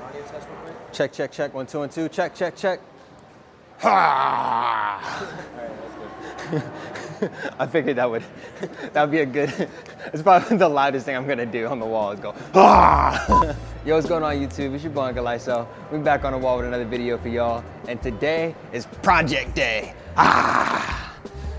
audio test real quick? Check, check, check. 1, 2, and 2. Check, check, check. Ha! All right, that's good. I figured that would be a good. It's probably the loudest thing I'm gonna do on the wall is go. Ah! Yo, what's going on YouTube? It's your boy Uncle Lyso. We're back on the wall with another video for y'all, and today is project day. Ah!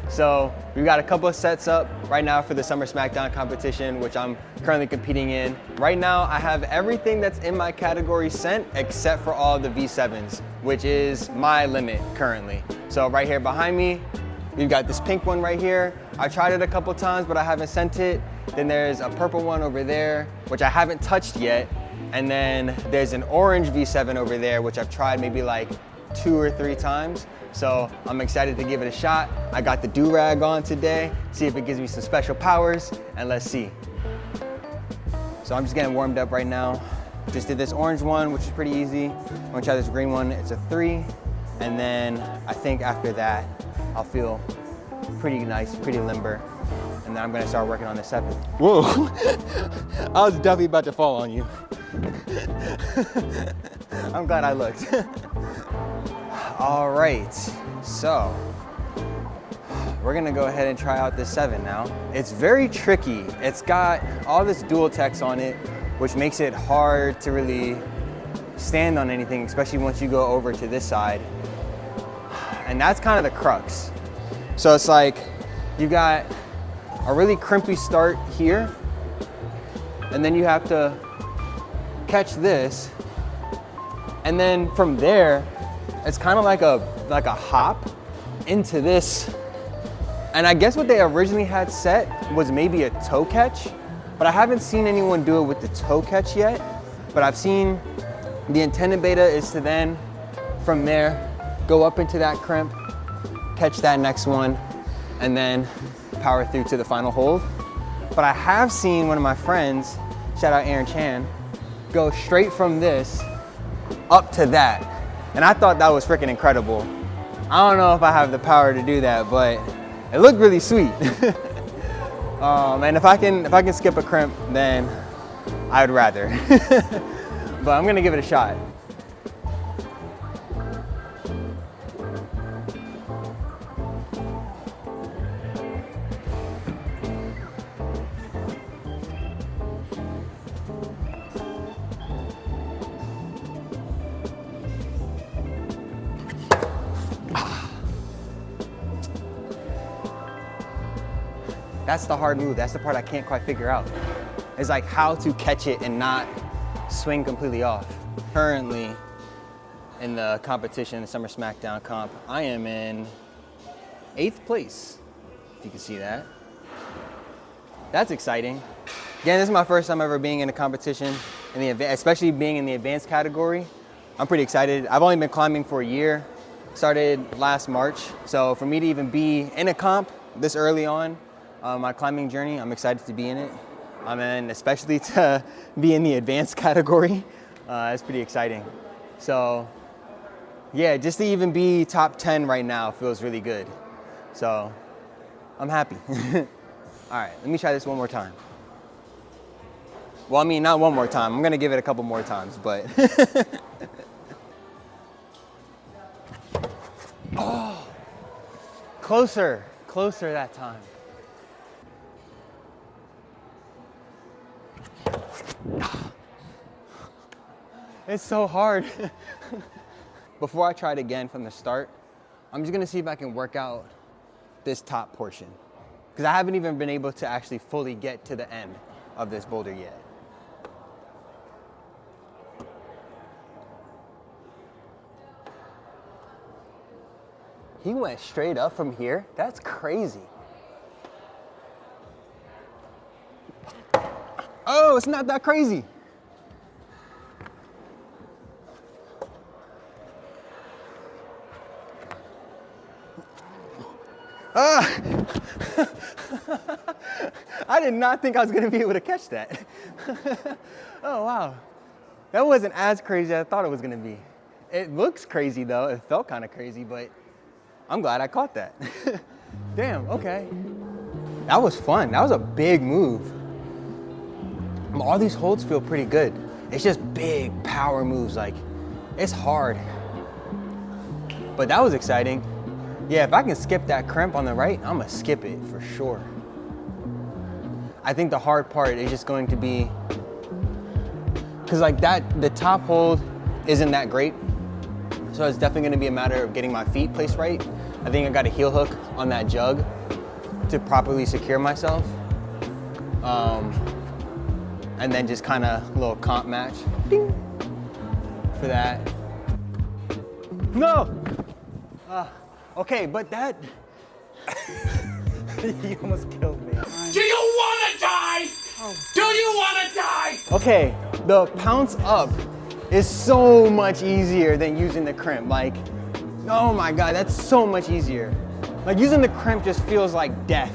So we've got a couple of sets up right now for the Summer Smackdown competition, which I'm currently competing in. Right now, I have everything that's in my category sent except for all the V7s, which is my limit currently. So right here behind me, we've got this pink one right here. I tried it a couple times, but I haven't sent it. Then there's a purple one over there, which I haven't touched yet. And then there's an orange V7 over there, which I've tried maybe like 2 or 3 times. So I'm excited to give it a shot. I got the do-rag on today, see if it gives me some special powers, and let's see. So I'm just getting warmed up right now. Just did this orange one, which is pretty easy. I'm gonna try this green one, it's a 3. And then I think after that, I'll feel pretty nice, pretty limber. And then I'm gonna start working on the 7. Whoa, I was definitely about to fall on you. I'm glad I looked. All right, so we're gonna go ahead and try out this 7 now. It's very tricky. It's got all this dual text on it, which makes it hard to really stand on anything, especially once you go over to this side. And that's kind of the crux. So it's like, you got a really crimpy start here, and then you have to catch this. And then from there, it's kind of like a hop into this. And I guess what they originally had set was maybe a toe catch, but I haven't seen anyone do it with the toe catch yet. But I've seen the intended beta is to then, from there, go up into that crimp, catch that next one, and then power through to the final hold. But I have seen one of my friends, shout out Aaron Chan, go straight from this up to that. And I thought that was freaking incredible. I don't know if I have the power to do that, but it looked really sweet. And if I can skip a crimp, then I would rather. But I'm gonna give it a shot. That's the hard move. That's the part I can't quite figure out. It's like how to catch it and not swing completely off. Currently in the competition, the Summer Smackdown comp, I am in 8th place, if you can see that. That's exciting. Again, this is my first time ever being in a competition, especially being in the advanced category. I'm pretty excited. I've only been climbing for a year, started last March. So for me to even be in a comp this early on, my climbing journey, I'm excited to be in it. And especially to be in the advanced category, it's pretty exciting. So yeah, just to even be top 10 right now feels really good. So I'm happy. All right, let me try this one more time. Well, I mean, not one more time. I'm gonna give it a couple more times, but. Oh, closer that time. It's so hard. Before I try it again from the start, I'm just gonna see if I can work out this top portion, because I haven't even been able to actually fully get to the end of this boulder yet. He went straight up from here? That's crazy. Oh, it's not that crazy. I did not think I was gonna be able to catch that. Oh, wow. That wasn't as crazy as I thought it was gonna be. It looks crazy though. It felt kind of crazy, but I'm glad I caught that. Damn, okay. That was fun. That was a big move. All these holds feel pretty good. It's just big power moves. Like, it's hard. But that was exciting. Yeah, if I can skip that crimp on the right, I'm gonna skip it for sure. I think the hard part is just going to be, cause like that, the top hold isn't that great. So it's definitely gonna be a matter of getting my feet placed right. I think I got a heel hook on that jug to properly secure myself. And then just kind of a little comp match. Ding, for that. No! Okay, but that, you almost killed me. Do you wanna die? Do you wanna die? Okay, the pounce up is so much easier than using the crimp. Like, oh my God, that's so much easier. Like using the crimp just feels like death.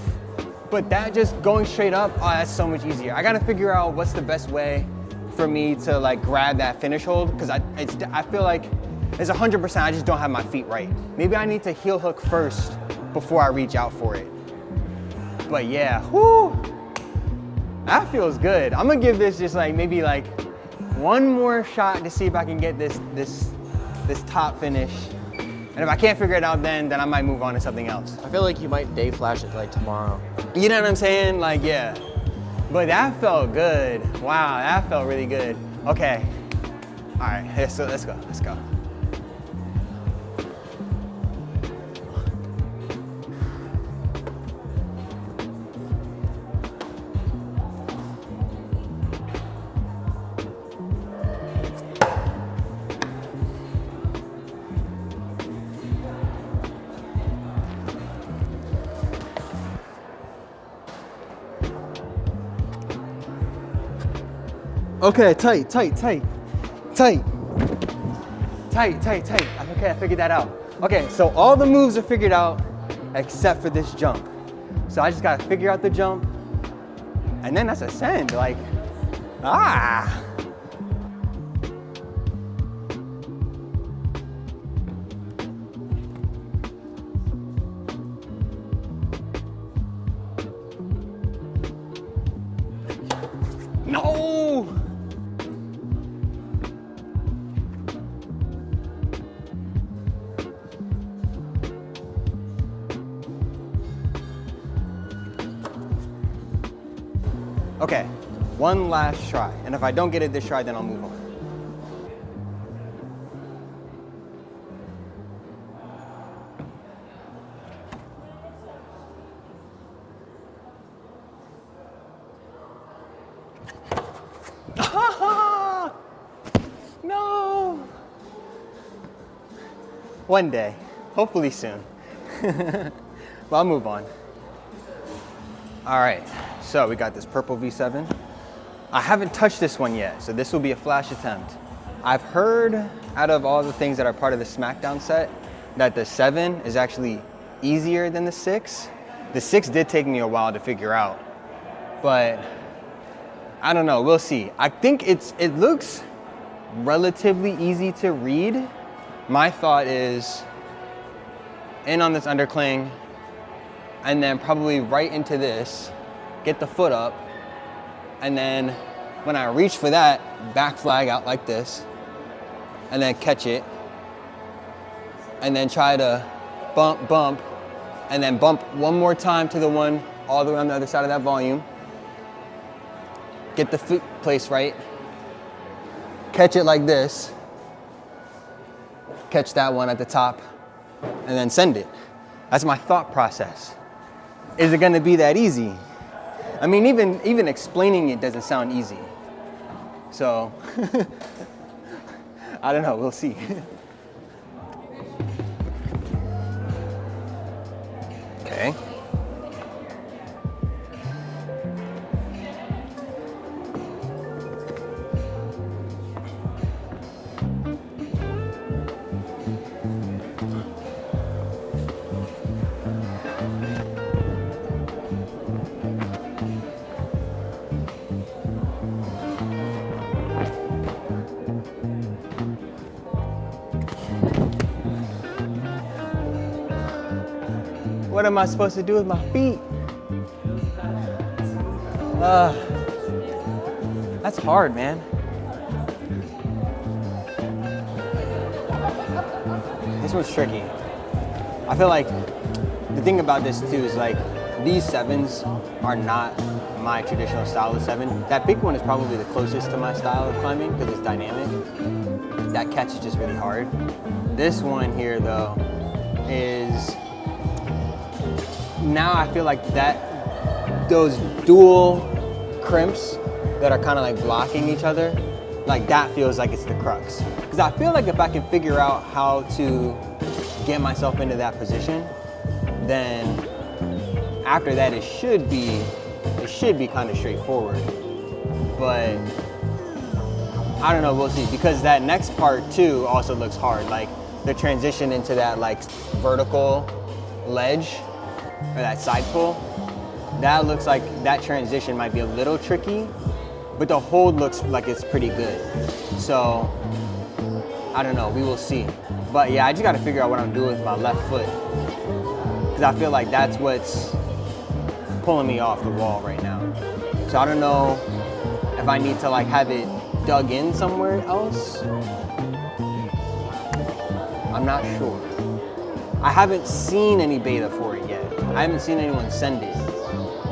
But that just going straight up, oh, that's so much easier. I gotta figure out what's the best way for me to like grab that finish hold, because I feel like it's 100%, I just don't have my feet right. Maybe I need to heel hook first before I reach out for it. But yeah, whoo, that feels good. I'm gonna give this just like maybe like one more shot to see if I can get this top finish. And if I can't figure it out then I might move on to something else. I feel like you might day flash it like tomorrow. You know what I'm saying? Like, yeah. But that felt good. Wow, that felt really good. Okay. All right, so let's go. Okay, tight. Okay, I figured that out. Okay, so all the moves are figured out except for this jump. So I just gotta figure out the jump, and then that's ascend, like, ah. No! Okay, one last try. And if I don't get it this try, then I'll move on. No! One day, hopefully soon. But I'll move on. All right, so we got this purple V7. I haven't touched this one yet, so this will be a flash attempt. I've heard out of all the things that are part of the Smackdown set that the 7 is actually easier than the 6. The 6 did take me a while to figure out, but I don't know, we'll see. I think it looks relatively easy to read. My thought is in on this undercling, and then probably right into this, get the foot up, and then when I reach for that, back flag out like this, and then catch it, and then try to bump, and then bump one more time to the one all the way on the other side of that volume. Get the foot placed right, catch it like this, catch that one at the top, and then send it. That's my thought process. Is it gonna be that easy? I mean, even explaining it doesn't sound easy. So, I don't know, we'll see. Okay. What am I supposed to do with my feet? That's hard, man. one's tricky. I feel like the thing about this too is like these sevens are not my traditional style of seven. That big one is probably the closest to my style of climbing because it's dynamic. That catch is just really hard. This one here though is, now I feel like those dual crimps that are kind of like blocking each other, like that feels like it's the crux. Because I feel like if I can figure out how to get myself into that position, then after that it should be kind of straightforward. But I don't know, we'll see. Because that next part too also looks hard. Like the transition into that like vertical ledge or that side pull, that looks like that transition might be a little tricky, but the hold looks like it's pretty good. So I don't know, we will see. But yeah, I just gotta figure out what I'm doing with my left foot, because I feel like that's what's pulling me off the wall right now. So I don't know if I need to like have it dug in somewhere else. I'm not sure. I haven't seen any beta for it yet. I haven't seen anyone send it,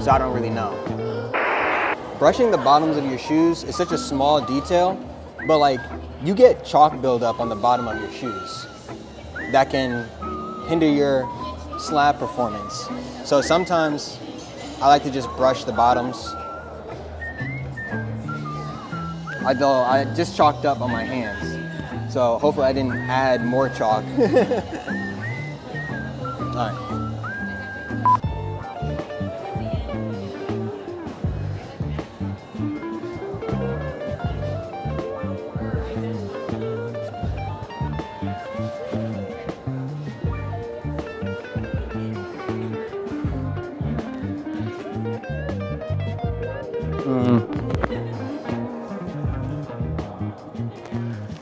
so I don't really know. Brushing the bottoms of your shoes is such a small detail, but like you get chalk buildup on the bottom of your shoes that can hinder your slab performance. So sometimes I like to just brush the bottoms. I just chalked up on my hands, so hopefully I didn't add more chalk. All right.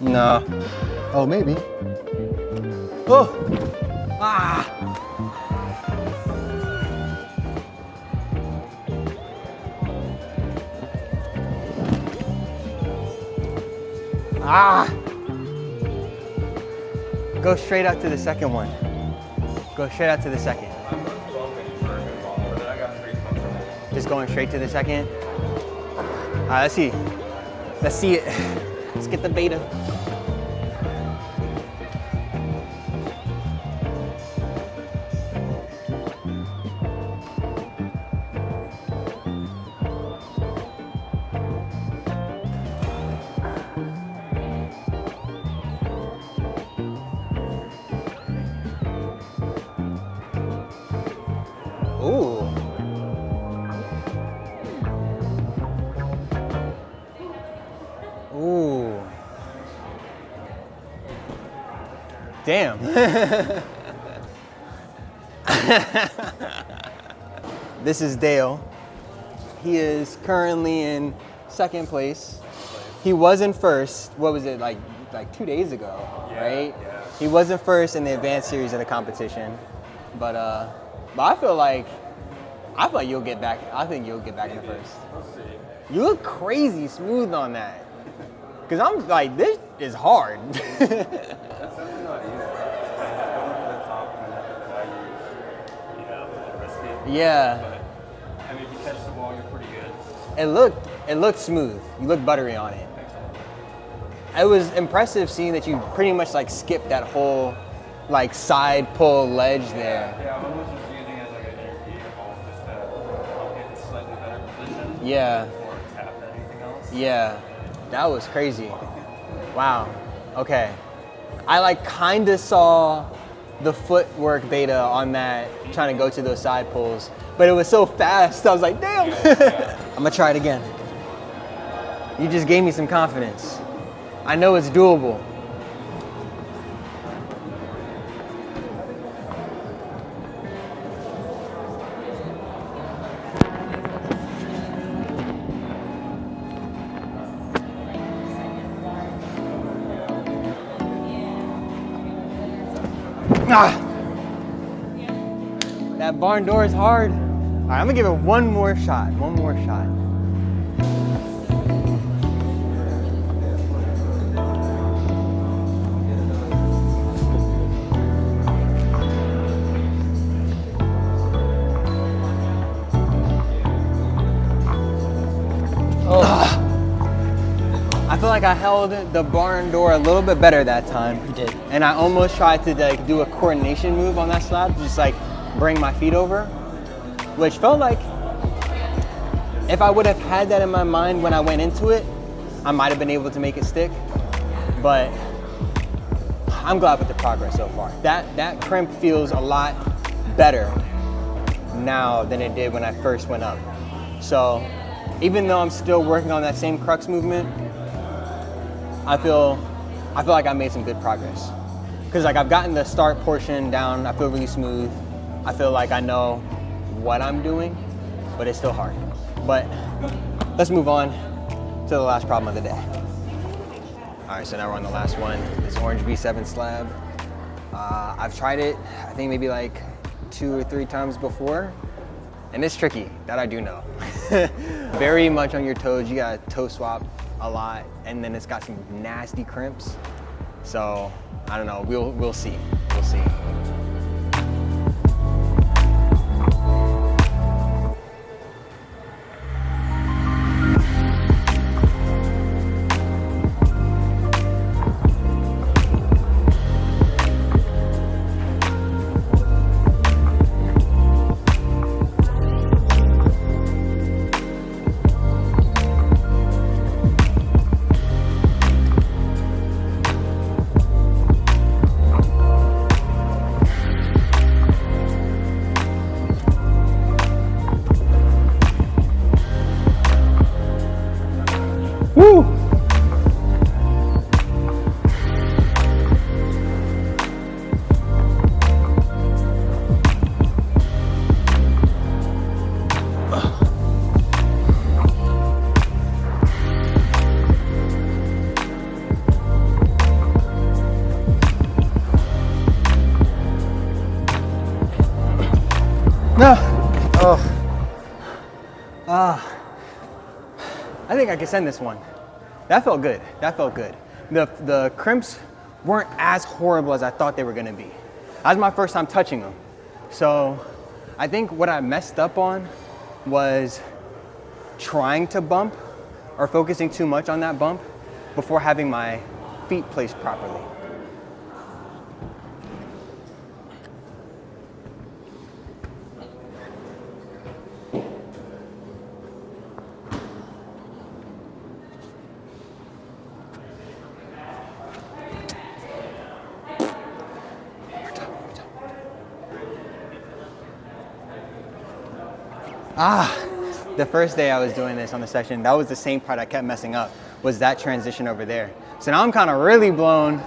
No. Oh, maybe. Oh! Ah! Ah! Go straight out to the second one. Go straight out to the second. Just going straight to the second. All right, let's see. Let's see it. Let's get the beta. Ooh. Ooh. Damn. This is Dale. He is currently in second place. He was in first, what was it, like 2 days ago, right? Yeah. He was in first in the advanced series of the competition. But I feel like you'll get back. I think you'll get back in the first. We'll see. You look crazy smooth on that. Cause I'm like, this is hard. That's definitely not easy. Going for the top and then you know, risky. Yeah. But I mean, if you catch the ball, you're pretty good. It looked smooth. You looked buttery on it. It was impressive seeing that you pretty much like skipped that whole like side pull ledge there. Yeah, I'm almost just using it as like an intermediate ball just to get a slightly better position. Yeah. Before I tap anything else. Yeah. That was crazy. Wow. Okay. I like kind of saw the footwork beta on that, trying to go to those side pulls, but it was so fast. I was like, damn. I'm gonna try it again. You just gave me some confidence. I know it's doable. Ah. That barn door is hard. All right, I'm gonna give it one more shot. One more shot. like I held the barn door a little bit better that time. You did. And I almost tried to like do a coordination move on that slab, just like bring my feet over, which felt like if I would have had that in my mind when I went into it, I might have been able to make it stick. But I'm glad with the progress so far. That crimp feels a lot better now than it did when I first went up. So even though I'm still working on that same crux movement, I feel like I made some good progress. Because like I've gotten the start portion down, I feel really smooth. I feel like I know what I'm doing, but it's still hard. But let's move on to the last problem of the day. All right, so now we're on the last one, this orange V7 slab. I've tried it, I think maybe like 2 or 3 times before, and it's tricky, that I do know. Very much on your toes, you gotta toe swap a lot, and then it's got some nasty crimps. So, I don't know, we'll see, we'll see. Woo! No. Oh. I think I can send this one. That felt good. That felt good. The crimps weren't as horrible as I thought they were gonna be. That was my first time touching them. So I think what I messed up on was trying to bump or focusing too much on that bump before having my feet placed properly. The first day I was doing this on the session, that was the same part I kept messing up, was that transition over there. So now I'm kind of really blown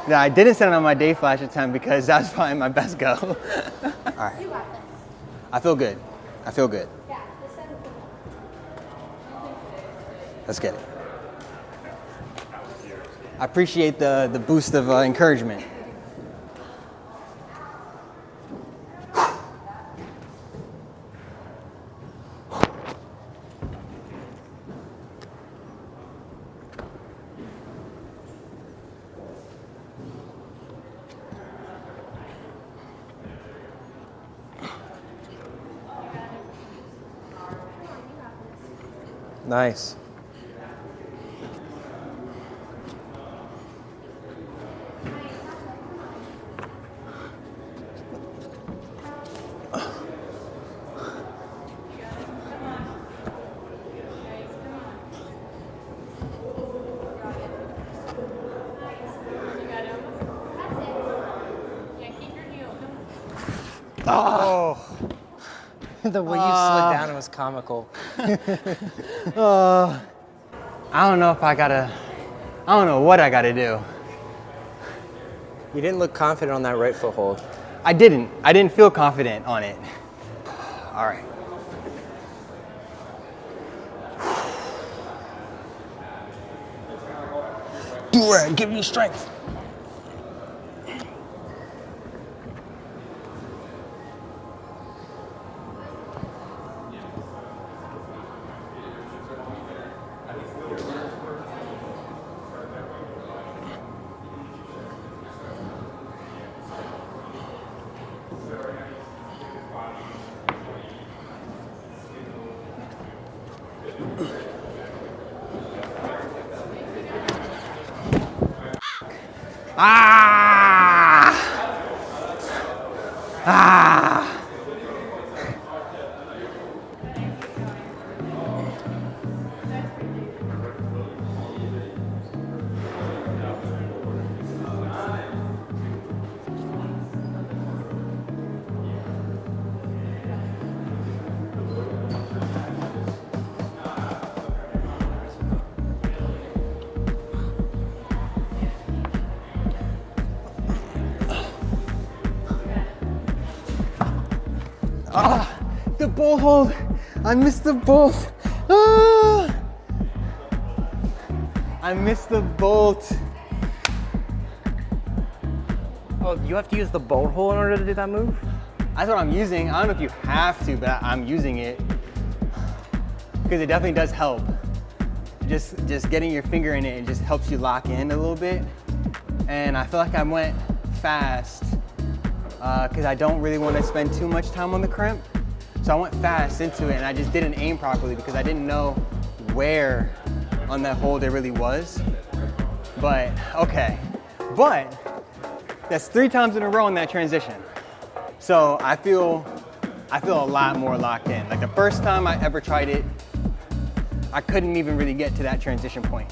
that I didn't send it on my day flash attempt because that's probably my best go. All right. I feel good. I feel good. Let's get it. I appreciate the boost of encouragement. Nice. Oh. The way you slid down was comical. I don't know if I don't know what I gotta do. You didn't look confident on that right foothold. I didn't feel confident on it. All right. Do it, give me strength. Ah! Ah! Ah, the bolt hold. I missed the bolt. Ah, I missed the bolt. Oh, you have to use the bolt hole in order to do that move? That's what I'm using. I don't know if you have to, but I'm using it because it definitely does help. Just getting your finger in it, it just helps you lock in a little bit. And I feel like I went fast because I don't really want to spend too much time on the crimp. So I went fast into it and I just didn't aim properly because I didn't know where on that hold it really was. But okay, but that's 3 times in a row in that transition. So I feel a lot more locked in. Like the first time I ever tried it, I couldn't even really get to that transition point.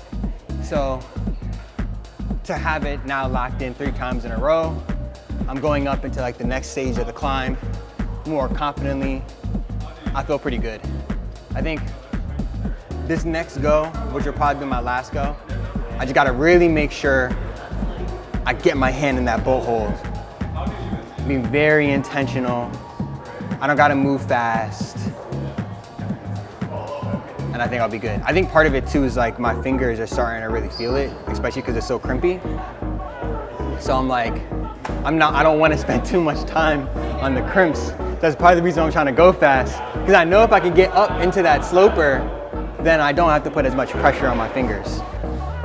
So to have it now locked in 3 times in a row, I'm going up into like the next stage of the climb more confidently. I feel pretty good. I think this next go, which will probably be my last go, I just gotta really make sure I get my hand in that bolt hold. Being very intentional. I don't gotta move fast. And I think I'll be good. I think part of it too is like my fingers are starting to really feel it, especially because it's so crimpy. So I'm like, I don't want to spend too much time on the crimps. That's probably the reason I'm trying to go fast. Because I know if I can get up into that sloper, then I don't have to put as much pressure on my fingers.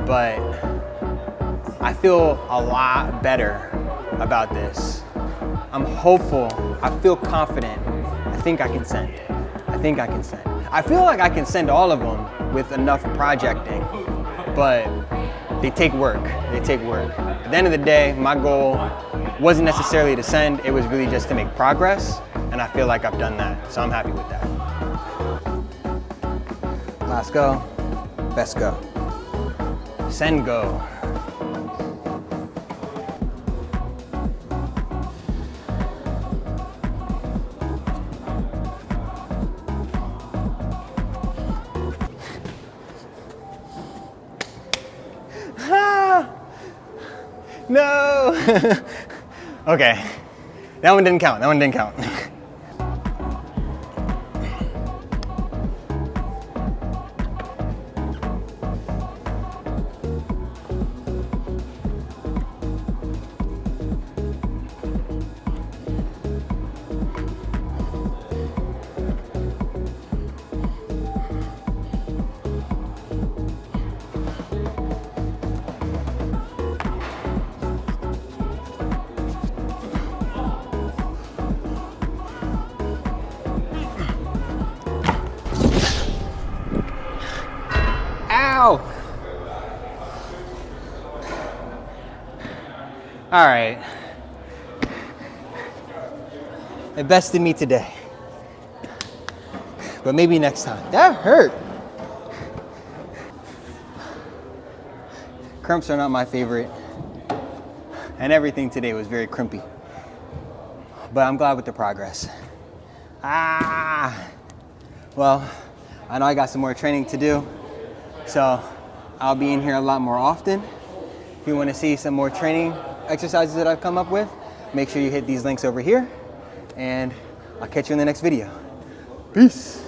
But I feel a lot better about this. I'm hopeful, I feel confident. I think I can send. I think I can send. I feel like I can send all of them with enough projecting, but they take work, they take work. At the end of the day, my goal wasn't necessarily to send, it was really just to make progress, and I feel like I've done that, so I'm happy with that. Last go, best go. Send go. No! Okay, that one didn't count, that one didn't count. Ow! All right. It bested me today. But maybe next time. That hurt. Crimps are not my favorite. And everything today was very crimpy. But I'm glad with the progress. Ah! Well, I know I got some more training to do. So I'll be in here a lot more often. If you want to see some more training exercises that I've come up with, make sure you hit these links over here, and I'll catch you in the next video. Peace.